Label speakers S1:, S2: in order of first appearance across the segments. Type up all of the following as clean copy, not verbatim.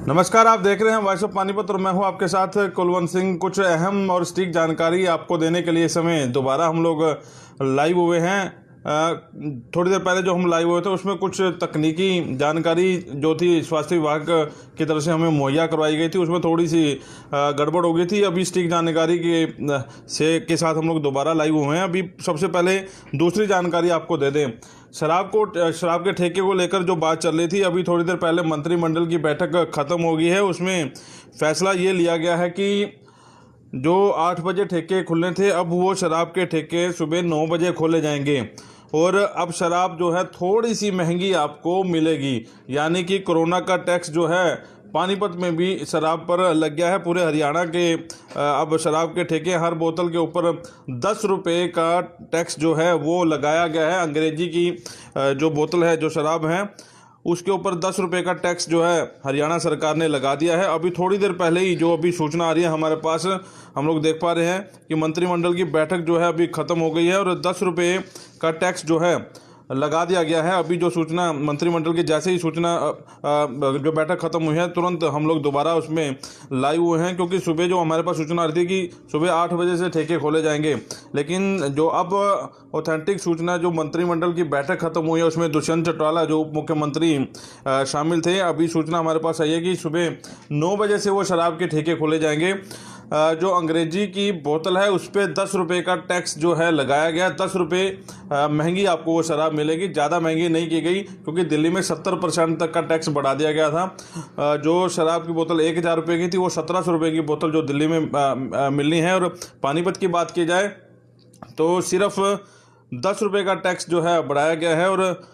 S1: नमस्कार, आप देख रहे हैं वॉइस ऑफ पानीपत और मैं हूं आपके साथ कुलवंत सिंह। कुछ अहम और सटीक जानकारी आपको देने के लिए इस समय दोबारा हम लोग लाइव हुए हैं। थोड़ी देर पहले जो हम लाइव हुए थे उसमें कुछ तकनीकी जानकारी जो थी स्वास्थ्य विभाग की तरफ से हमें मुहैया करवाई गई थी, उसमें थोड़ी सी गड़बड़ हो गई थी। अभी सटीक जानकारी के साथ हम लोग दोबारा लाइव हुए हैं। अभी सबसे पहले दूसरी जानकारी आपको दे दें। शराब के ठेके को लेकर जो बात चल रही थी, अभी थोड़ी देर पहले मंत्रिमंडल की बैठक खत्म हो गई है। उसमें फैसला ये लिया गया है कि जो 8 बजे ठेके खुलने थे, अब वो शराब के ठेके सुबह 9 बजे खोले जाएंगे। और अब शराब जो है थोड़ी सी महंगी आपको मिलेगी, यानी कि कोरोना का टैक्स जो है पानीपत में भी शराब पर लग गया है। पूरे हरियाणा के अब शराब के ठेके हर बोतल के ऊपर 10 रुपये का टैक्स जो है वो लगाया गया है। अंग्रेजी की जो बोतल है, जो शराब है, उसके ऊपर 10 रुपये का टैक्स जो है हरियाणा सरकार ने लगा दिया है। अभी थोड़ी देर पहले ही जो अभी सूचना आ रही है हमारे पास, हम लोग देख पा रहे हैं कि मंत्रिमंडल की बैठक जो है अभी ख़त्म हो गई है और 10 रुपये का टैक्स जो है लगा दिया गया है। अभी जो सूचना मंत्रिमंडल की, जैसे ही सूचना जो बैठक खत्म हुई है, तुरंत हम लोग दोबारा उसमें लाइव हुए हैं, क्योंकि सुबह जो हमारे पास सूचना आ रही थी कि सुबह 8 बजे से ठेके खोले जाएंगे, लेकिन जो अब ऑथेंटिक सूचना जो मंत्रिमंडल की बैठक खत्म हुई है उसमें दुष्यंत चौटाला जो उप मुख्यमंत्री शामिल थे। अभी सूचना हमारे पास आई है कि सुबह 9 बजे से वो शराब के ठेके खोले जाएंगे। जो अंग्रेजी की बोतल है उस पर 10 रुपये का टैक्स जो है लगाया गया। 10 रुपये महंगी आपको वो शराब मिलेगी, ज़्यादा महंगी नहीं की गई, क्योंकि दिल्ली में 70% तक का टैक्स बढ़ा दिया गया था। जो शराब की बोतल 1000 रुपये की थी, वो 1700 रुपये की बोतल जो दिल्ली में मिलनी है। और पानीपत की बात की जाए तो सिर्फ 10 रुपये का टैक्स जो है बढ़ाया गया है। और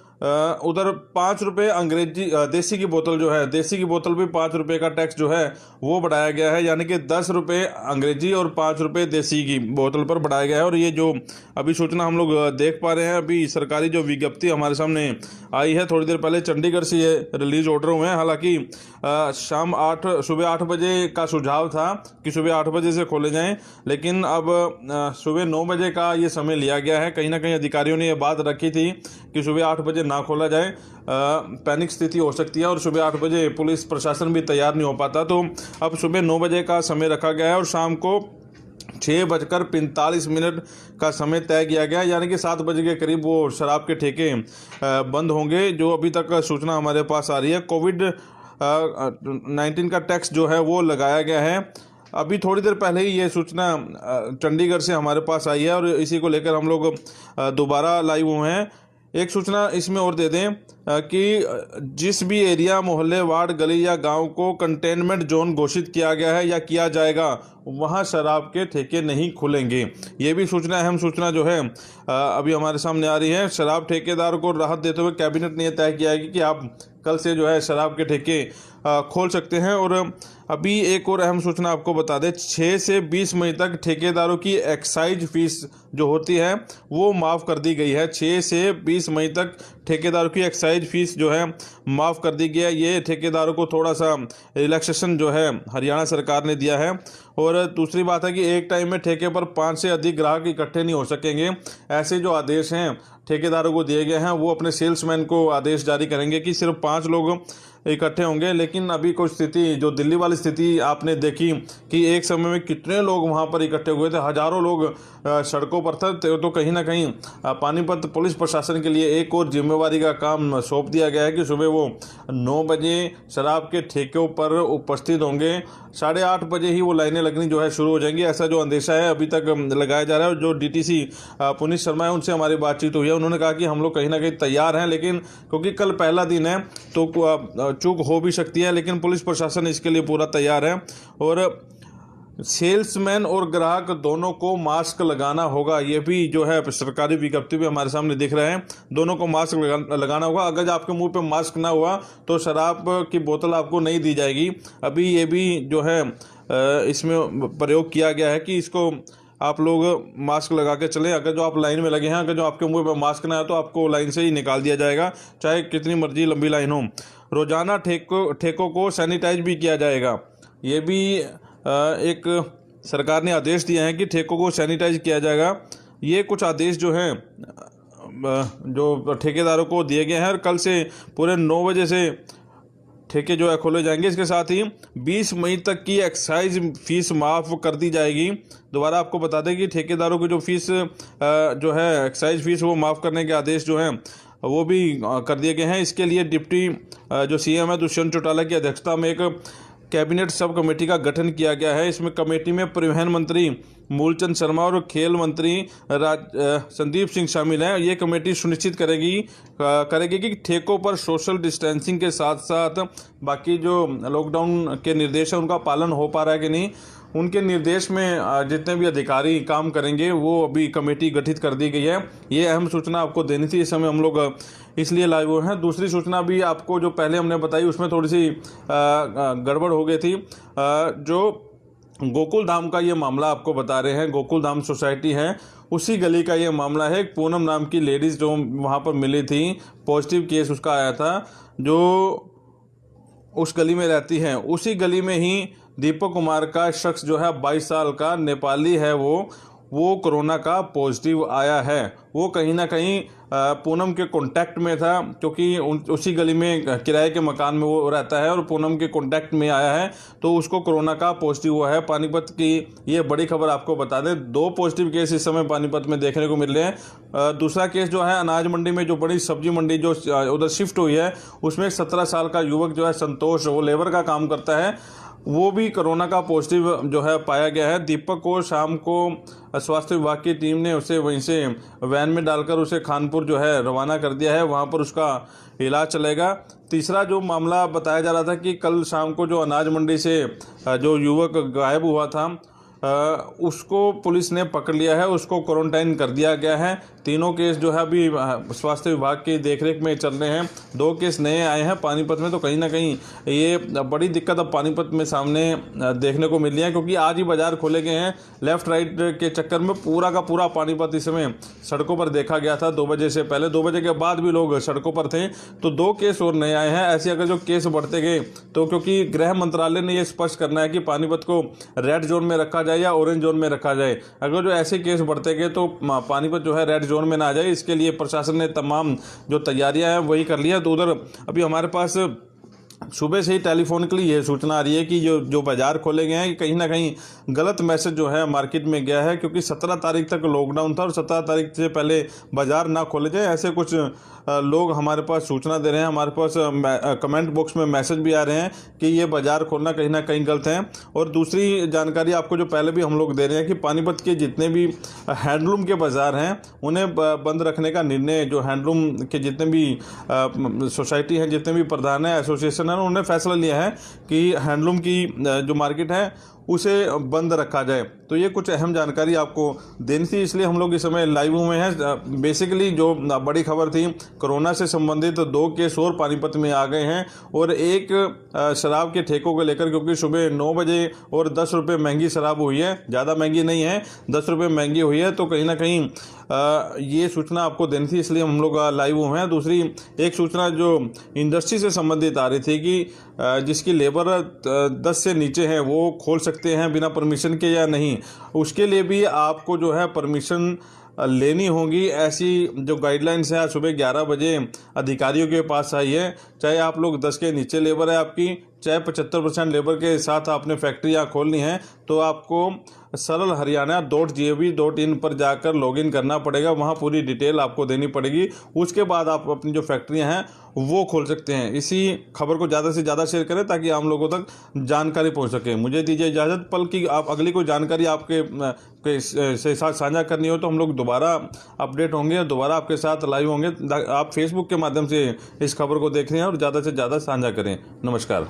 S1: उधर 5 रुपये अंग्रेजी देसी की बोतल जो है, देसी की बोतल भी 5 रुपये का टैक्स जो है वो बढ़ाया गया है, यानी कि 10 रुपये अंग्रेजी और 5 रुपये देसी की बोतल पर बढ़ाया गया है। और ये जो अभी सूचना हम लोग देख पा रहे हैं, अभी सरकारी जो विज्ञप्ति हमारे सामने आई है थोड़ी देर पहले, चंडीगढ़ से ये रिलीज ऑर्डर हुए हैं। हालांकि सुबह 8 बजे का सुझाव था कि सुबह 8 बजे से खोले जाएं, लेकिन अब सुबह 9 बजे का ये समय लिया गया है। कहीं ना कहीं अधिकारियों ने ये बात रखी थी कि सुबह 8 बजे ना खोला जाए, पैनिक स्थिति हो सकती है और सुबह 8 बजे पुलिस प्रशासन भी तैयार नहीं हो पाता। तो अब सुबह 9 बजे का समय रखा गया है और शाम को 6:45 का समय तय किया गया, यानी कि 7 बजे के करीब वो शराब के ठेके बंद होंगे। जो अभी तक सूचना हमारे पास आ रही है, कोविड-19 का टैक्स जो है वो लगाया गया है। अभी थोड़ी देर पहले ही ये सूचना चंडीगढ़ से हमारे पास आई है और इसी को लेकर हम लोग दोबारा लाइव हुए हैं। एक सूचना इसमें और दे दें कि जिस भी एरिया, मोहल्ले, वार्ड, गली या गांव को कंटेनमेंट जोन घोषित किया गया है या किया जाएगा, वहां शराब के ठेके नहीं खुलेंगे। ये भी सूचना, अहम सूचना जो है अभी हमारे सामने आ रही है। शराब ठेकेदार को राहत देते हुए कैबिनेट ने यह तय किया है कि आप कल से जो है शराब के ठेके खोल सकते हैं। और अभी एक और अहम सूचना आपको बता दें, 6 से 20 मई तक ठेकेदारों की एक्साइज फीस जो होती है वो माफ़ कर दी गई है। 6 से 20 मई तक ठेकेदारों की एक्साइज फीस जो है माफ़ कर दी गई है। ये ठेकेदारों को थोड़ा सा रिलैक्सेशन जो है हरियाणा सरकार ने दिया है। और दूसरी बात है कि एक टाइम में ठेके पर 5 से अधिक ग्राहक इकट्ठे नहीं हो सकेंगे। ऐसे जो आदेश हैं ठेकेदारों को दिए गए हैं, वो अपने सेल्समैन को आदेश जारी करेंगे कि सिर्फ 5 लोग इकट्ठे होंगे। लेकिन अभी कुछ स्थिति, जो दिल्ली वाली स्थिति आपने देखी कि एक समय में कितने लोग वहां पर इकट्ठे हुए थे, हजारों लोग सड़कों पर थे। तो कहीं ना कहीं पानीपत पुलिस प्रशासन के लिए एक और जिम्मेवारी का काम सौंप दिया गया है कि सुबह वो 9 बजे शराब के ठेकों पर उपस्थित होंगे। 8:30 बजे ही वो लाइनें लगनी जो है शुरू हो जाएंगी, ऐसा जो अंदेशा है अभी तक लगाया जा रहा है। और जो डीटीसी पुनीत शर्मा है, उनसे हमारी बातचीत हुई है, उन्होंने कहा कि हम लोग कहीं ना कहीं तैयार हैं, लेकिन क्योंकि कल पहला दिन है तो चूक हो भी सकती है, लेकिन पुलिस प्रशासन इसके लिए पूरा तैयार है। और सेल्समैन और ग्राहक दोनों को मास्क लगाना होगा। ये भी जो है सरकारी विज्ञप्ति भी हमारे सामने दिख रहे हैं, दोनों को मास्क लगाना होगा। अगर आपके मुंह पे मास्क ना हुआ तो शराब की बोतल आपको नहीं दी जाएगी। अभी ये भी जो है इसमें प्रयोग किया गया है कि इसको आप लोग मास्क लगा के चलें। अगर जो आप लाइन में लगे हैं, अगर जो आपके मुंह पर मास्क ना है तो आपको लाइन से ही निकाल दिया जाएगा, चाहे कितनी मर्जी लंबी लाइन हो। रोजाना ठेकों को सैनिटाइज भी किया जाएगा। ये भी एक सरकार ने आदेश दिया है कि ठेकों को सैनिटाइज किया जाएगा। ये कुछ आदेश जो हैं जो ठेकेदारों को दिए गए हैं और कल से पूरे 9 बजे से ठेके जो है खोले जाएंगे। इसके साथ ही 20 मई तक की एक्साइज फीस माफ़ कर दी जाएगी। दोबारा आपको बता दें कि ठेकेदारों की जो फीस जो है एक्साइज फीस वो माफ़ करने के आदेश जो हैं वो भी कर दिए गए हैं। इसके लिए डिप्टी जो सीएम है दुष्यंत चौटाला की अध्यक्षता में एक कैबिनेट सब कमेटी का गठन किया गया है। इसमें कमेटी में परिवहन मंत्री मूलचंद शर्मा और खेल मंत्री संदीप सिंह शामिल हैं। ये कमेटी सुनिश्चित करेगी कि ठेकों पर सोशल डिस्टेंसिंग के साथ साथ बाकी जो लॉकडाउन के निर्देश हैं उनका पालन हो पा रहा है कि नहीं। उनके निर्देश में जितने भी अधिकारी काम करेंगे वो अभी कमेटी गठित कर दी गई है। ये अहम सूचना आपको देनी थी, इस समय हम लोग इसलिए लाइव हुए हैं। दूसरी सूचना भी आपको जो पहले हमने बताई उसमें थोड़ी सी गड़बड़ हो गई थी। जो गोकुल धाम का ये मामला आपको बता रहे हैं, गोकुल धाम सोसाइटी है उसी गली का ये मामला है। एक पूनम नाम की लेडीज़ जो वहाँ पर मिली थी, पॉजिटिव केस उसका आया था, जो उस गली में रहती हैं। उसी गली में ही दीपक कुमार का शख्स जो है 22 साल का नेपाली है, वो कोरोना का पॉजिटिव आया है। वो कहीं ना कहीं पूनम के कांटेक्ट में था, क्योंकि उसी गली में किराए के मकान में वो रहता है और पूनम के कांटेक्ट में आया है, तो उसको कोरोना का पॉजिटिव हुआ है। पानीपत की ये बड़ी खबर आपको बता दें, 2 पॉजिटिव केस इस समय पानीपत में देखने को मिल रहे हैं। दूसरा केस जो है अनाज मंडी में, जो बड़ी सब्जी मंडी जो उधर शिफ्ट हुई है, उसमें 17 साल का युवक जो है संतोष, वो लेबर का काम करता है, वो भी कोरोना का पॉजिटिव जो है पाया गया है। दीपक को शाम को स्वास्थ्य विभाग की टीम ने उसे वहीं से वैन में डालकर उसे खानपुर जो है रवाना कर दिया है, वहाँ पर उसका इलाज चलेगा। तीसरा जो मामला बताया जा रहा था कि कल शाम को जो अनाज मंडी से जो युवक गायब हुआ था, उसको पुलिस ने पकड़ लिया है, उसको क्वारंटाइन कर दिया गया है। तीनों केस जो है अभी स्वास्थ्य विभाग की देखरेख में चल रहे हैं। 2 केस नए आए हैं पानीपत में, तो कहीं ना कहीं ये बड़ी दिक्कत अब पानीपत में सामने देखने को मिल रही है, क्योंकि आज ही बाजार खोले गए हैं। लेफ्ट राइट के चक्कर में पूरा का पूरा पानीपत इस समय सड़कों पर देखा गया था। 2 बजे से पहले, 2 बजे के बाद भी लोग सड़कों पर थे, तो 2 केस और नए आए हैं। ऐसे अगर जो केस बढ़ते गए तो, क्योंकि गृह मंत्रालय ने यह स्पष्ट करना है कि पानीपत को रेड जोन में रखा जाए या ऑरेंज जोन में रखा जाए। अगर जो ऐसे केस बढ़ते गए तो पानीपत जो है रेड जोन में ना आ जाए, इसके लिए प्रशासन ने तमाम जो तैयारियां हैं वही कर ली है। तो उधर अभी हमारे पास सुबह से ही टेलीफोन के लिए ये सूचना आ रही है कि जो बाजार खोले गए हैं, कहीं ना कहीं गलत मैसेज जो है मार्केट में गया है, क्योंकि 17 तारीख तक लॉकडाउन था और 17 तारीख से पहले बाजार ना खोले जाए, ऐसे कुछ लोग हमारे पास सूचना दे रहे हैं। हमारे पास कमेंट बॉक्स में मैसेज भी आ रहे हैं कि ये बाजार खोलना कहीं ना कहीं गलत है। और दूसरी जानकारी आपको जो पहले भी हम लोग दे रहे हैं कि पानीपत के जितने भी हैंडलूम के बाज़ार हैं उन्हें बंद रखने का निर्णय, जो हैंडलूम के जितने भी सोसाइटी हैं, जितने भी प्रधान हैं, एसोसिएशन है, उन्होंने फैसला लिया है कि हैंडलूम की जो मार्केट है उसे बंद रखा जाए। तो ये कुछ अहम जानकारी आपको देनी थी, इसलिए हम लोग इस समय लाइव हुए हैं। बेसिकली जो बड़ी खबर थी, कोरोना से संबंधित 2 केस और पानीपत में आ गए हैं, और एक शराब के ठेकों को लेकर, क्योंकि सुबह 9 बजे और 10 रुपये महंगी शराब हुई है, ज़्यादा महंगी नहीं है, 10 रुपये महंगी हुई है, तो कहीं ना कहीं ये सूचना आपको देनी थी, इसलिए हम लोग लाइव हुए हैं। दूसरी एक सूचना जो इंडस्ट्री से संबंधित आ रही थी कि जिसकी लेबर 10 से नीचे है वो खोल सकते हैं बिना परमिशन के या नहीं, उसके लिए भी आपको जो है परमिशन लेनी होगी। ऐसी जो गाइडलाइंस है सुबह 11 बजे अधिकारियों के पास आई है। चाहे आप लोग 10 के नीचे लेबर है आपकी, चाहे 75% लेबर के साथ आपने फैक्ट्रियाँ खोलनी हैं, तो आपको सरलहरियाणा.gov.in पर जाकर लॉगिन करना पड़ेगा। वहाँ पूरी डिटेल आपको देनी पड़ेगी, उसके बाद आप अपनी जो फैक्ट्रियाँ हैं वो खोल सकते हैं। इसी खबर को ज़्यादा से ज़्यादा शेयर करें ताकि आम लोगों तक जानकारी पहुँच सके। मुझे दीजिए इजाज़त। पल की आप अगली कोई जानकारी आपके से साथ साझा करनी हो तो हम लोग दोबारा अपडेट होंगे, दोबारा आपके साथ लाइव होंगे। आप फेसबुक के माध्यम से इस खबर को देख रहे हैं और ज़्यादा से ज़्यादा साझा करें। नमस्कार।